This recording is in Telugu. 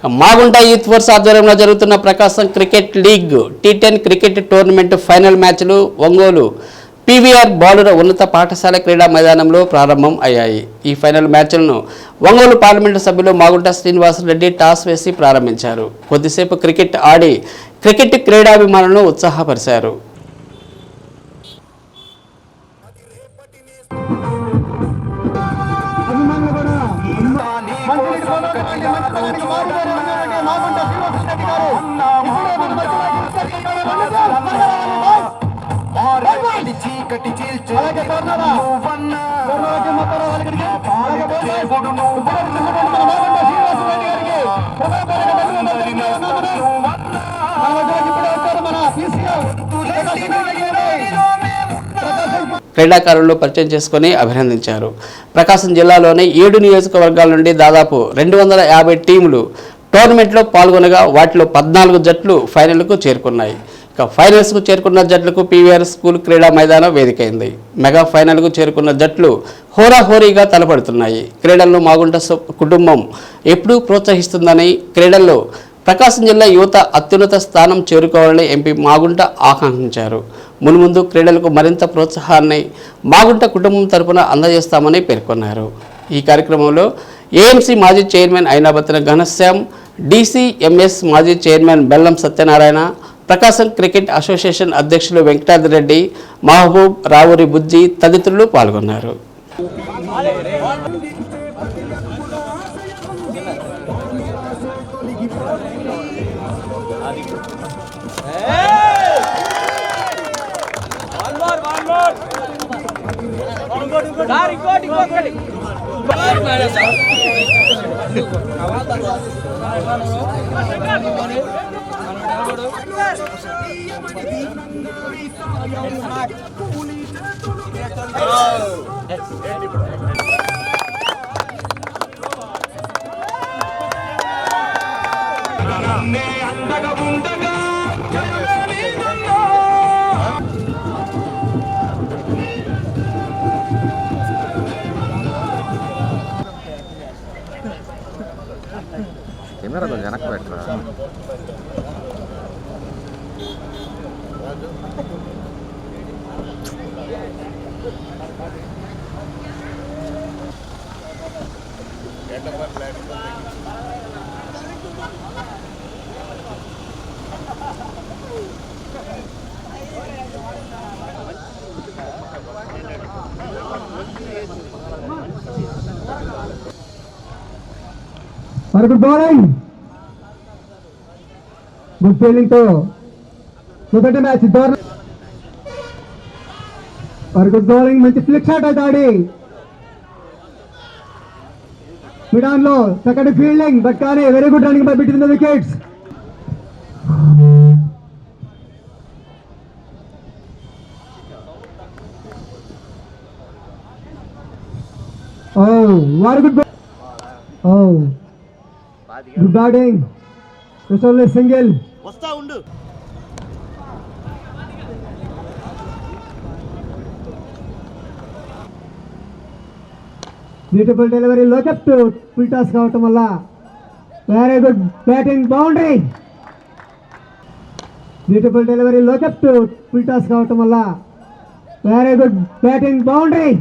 మాగుంట యూత్ ఫోర్స్ ఆధ్వర్యంలో జరుగుతున్న Prakasam cricket league T10 cricket tournament final మ్యాచ్లు ఒంగోలు పీవీఆర్ బాలుర ఉన్నత పాఠశాల క్రీడా మైదానంలో ప్రారంభం అయ్యాయి. ఈ ఫైనల్ మ్యాచ్లను ఒంగోలు పార్లమెంటు సభ్యులు మాగుంట శ్రీనివాసరెడ్డి టాస్ వేసి ప్రారంభించారు. కొద్దిసేపు క్రికెట్ ఆడి క్రికెట్ క్రీడాభిమానులను ఉత్సాహపరిచారు. క్రీడాకారులను పరిచయం చేసుకుని అభినందించారు. ప్రకాశం జిల్లాలోని 7 నియోజకవర్గాల నుండి దాదాపు 250 టీములు టోర్నమెంట్లో పాల్గొనగా వాటిలో 14 జట్లు ఫైనల్కు చేరుకున్నాయి. ఇక ఫైనల్స్కు చేరుకున్న జట్లకు పీవీఆర్ స్కూల్ క్రీడా మైదానం వేదికైంది. మెగా ఫైనల్కు చేరుకున్న జట్లు హోరాహోరీగా తలపడుతున్నాయి. క్రీడలను మాగుంట కుటుంబం ఎప్పుడూ ప్రోత్సహిస్తుందని, క్రీడల్లో ప్రకాశం జిల్లా యువత అత్యున్నత స్థానం చేరుకోవాలని ఎంపీ మాగుంట ఆకాంక్షించారు. మున్ముందు క్రీడలకు మరింత ప్రోత్సాహాన్ని మాగుంట కుటుంబం తరపున అందజేస్తామని పేర్కొన్నారు. ఈ కార్యక్రమంలో ఏఎంసీ మాజీ చైర్మన్ అయినాబత్తిన ఘనశ్యామ్, DCMS మాజీ చైర్మన్ బెల్లం సత్యనారాయణ, ప్రకాశం క్రికెట్ అసోసియేషన్ అధ్యక్షులు వెంకటాద్రిరెడ్డి, మహబూబ్, రావూరి బుజ్జి తదితరులు పాల్గొన్నారు. వెనక్కి పెట్టరా గుడ్ మార్నింగ్, గుడ్ ఫీలింగ్ తో మొదటి మ్యాచ్ గుడ్ బౌలింగ్, మంచి ఫ్లిక్ షాట్ అయితే ఆడి మిడాన్ లో సెకండ్ ఫీల్డింగ్, బట్ కానీ very good running by between the wickets. Very good, good batting, single. వస్తా ఉండు. బ్యూటిఫుల్ డెలివరీ, లోకప్ టు ఫుల్ టాస్ కావటం వల్ల very good batting, boundary. Beautiful delivery, లోకప్ టు ఫుల్ టాస్ కావటం వల్ల వెరీ గుడ్ బ్యాటింగ్, బౌండరీ.